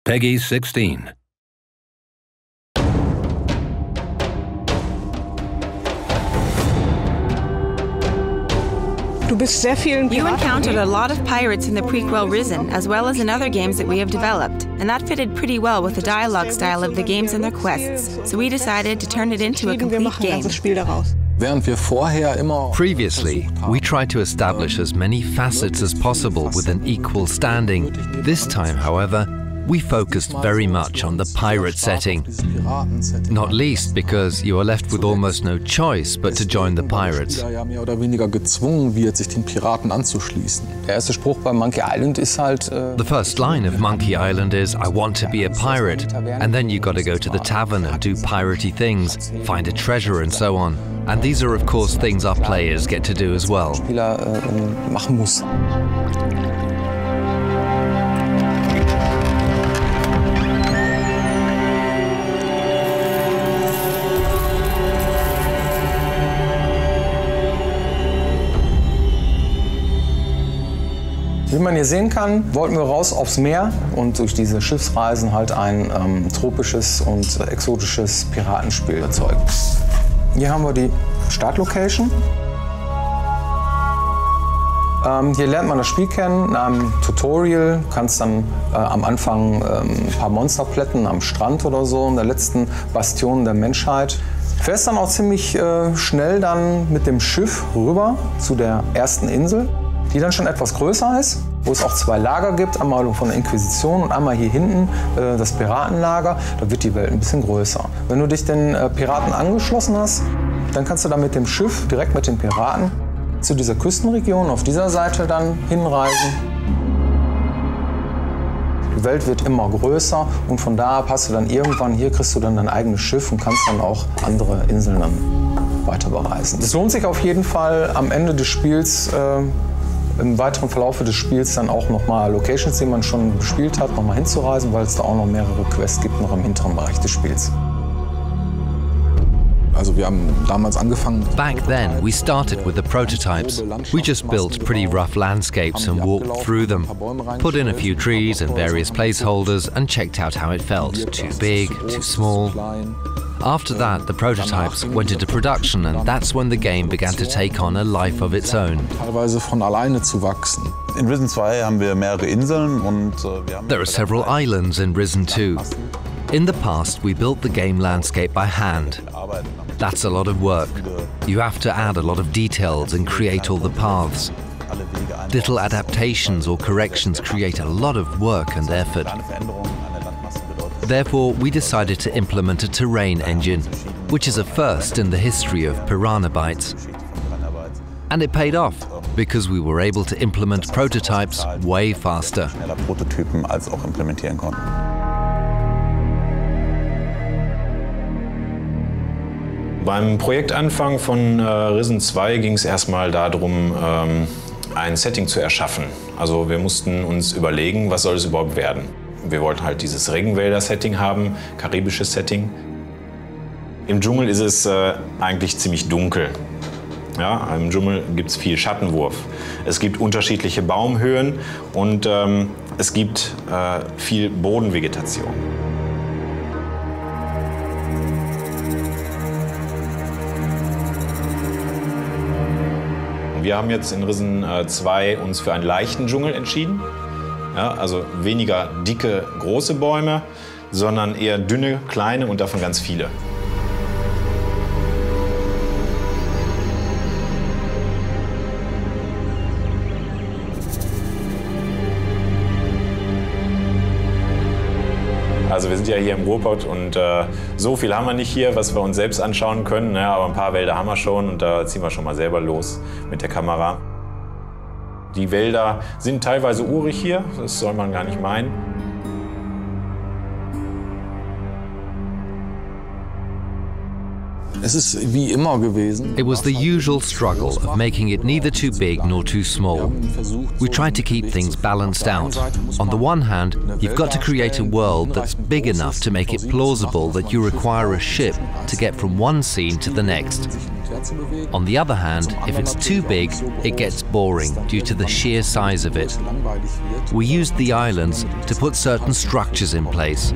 Peggy 16. You encountered a lot of pirates in the prequel Risen, as well as in other games that we have developed, and that fitted pretty well with the dialogue style of the games and their quests, so we decided to turn it into a complete game. Previously, we tried to establish as many facets as possible with an equal standing. This time, however, we focused very much on the pirate setting, not least because you are left with almost no choice but to join the pirates. The first line of Monkey Island is, "I want to be a pirate," and then you got to go to the tavern and do piratey things, find a treasure and so on. And these are of course things our players get to do as well. Wie man hier sehen kann, wollten wir raus aufs Meer und durch diese Schiffsreisen halt ein tropisches und exotisches Piratenspiel erzeugen. Hier haben wir die Startlocation. Hier lernt man das Spiel kennen in einem Tutorial. Du kannst dann am Anfang ein paar Monster plätten am Strand oder so, in der letzten Bastion der Menschheit. Du fährst dann auch ziemlich schnell dann mit dem Schiff rüber zu der ersten Insel, die dann schon etwas größer ist, wo es auch zwei Lager gibt, einmal von der Inquisition und einmal hier hinten das Piratenlager. Da wird die Welt ein bisschen größer. Wenn du dich den Piraten angeschlossen hast, dann kannst du dann mit dem Schiff direkt mit den Piraten zu dieser Küstenregion auf dieser Seite dann hinreisen. Die Welt wird immer größer und von da ab hast du dann irgendwann, hier kriegst du dann dein eigenes Schiff und kannst dann auch andere Inseln dann weiter bereisen. Es lohnt sich auf jeden Fall am Ende des Spiels, im weiteren Verlauf des Spiels dann auch nochmal Locations, die man schon gespielt hat, nochmal hinzureisen, weil es da auch noch mehrere Quests gibt, noch im hinteren Bereich des Spiels. Also wir haben damals angefangen. Back then, we started with the prototypes. We just built pretty rough landscapes and walked through them, put in a few trees and various placeholders and checked out how it felt. Too big, too small. After that, the prototypes went into production and that's when the game began to take on a life of its own. Teilweise von alleine zu wachsen. In Risen 2 haben wir mehrere Inseln und wir haben... There are several islands in Risen 2. In the past, we built the game landscape by hand. That's a lot of work. You have to add a lot of details and create all the paths. Little adaptations or corrections create a lot of work and effort. Therefore, we decided to implement a terrain engine, which is a first in the history of Piranha Bytes. And it paid off, because we were able to implement prototypes way faster. Prototypen als auch implementieren konnten. Beim Projektanfang von Risen 2 ging es erstmal darum, ein Setting zu erschaffen. Also wir mussten uns überlegen, was soll es überhaupt werden. Wir wollten halt dieses Regenwälder-Setting haben, karibisches Setting. Im Dschungel ist es eigentlich ziemlich dunkel. Ja, im Dschungel gibt es viel Schattenwurf. Es gibt unterschiedliche Baumhöhen und es gibt viel Bodenvegetation. Wir haben jetzt in Risen 2 uns für einen leichten Dschungel entschieden. Ja, also weniger dicke, große Bäume, sondern eher dünne, kleine und davon ganz viele. Also wir sind ja hier im Ruhrpott und so viel haben wir nicht hier, was wir uns selbst anschauen können. Ja, aber ein paar Wälder haben wir schon und da ziehen wir schon mal selber los mit der Kamera. Die Wälder sind teilweise urig hier, das soll man gar nicht meinen. Es ist wie immer gewesen. It was the usual struggle of making it neither too big nor too small. We tried to keep things balanced out. On the one hand, you've got to create a world that's big enough to make it plausible that you require a ship to get from one scene to the next. On the other hand, if it's too big, it gets boring due to the sheer size of it. We used the islands to put certain structures in place.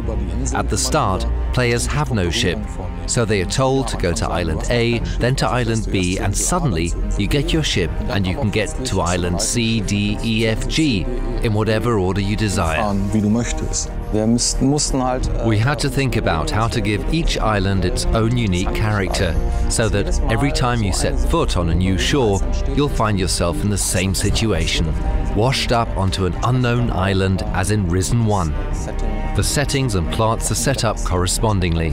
At the start, players have no ship, so they are told to go to Island A, then to Island B, and suddenly you get your ship and you can get to Island C, D, E, F, G, in whatever order you desire. We had to think about how to give each island its own unique character, so that every time you set foot on a new shore, you'll find yourself in the same situation, washed up onto an unknown island as in Risen 1. The settings and plots are set up correspondingly.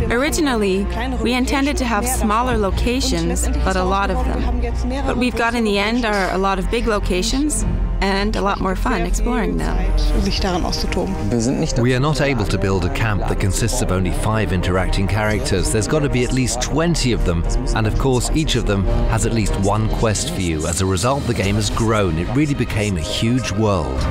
Originally, we intended to have smaller locations, but a lot of them. What we've got in the end are a lot of big locations and a lot more fun exploring them. We are not able to build a camp that consists of only 5 interacting characters. There's got to be at least 20 of them, and of course each of them has at least one quest for you. As a result, the game has grown. It really became a huge world.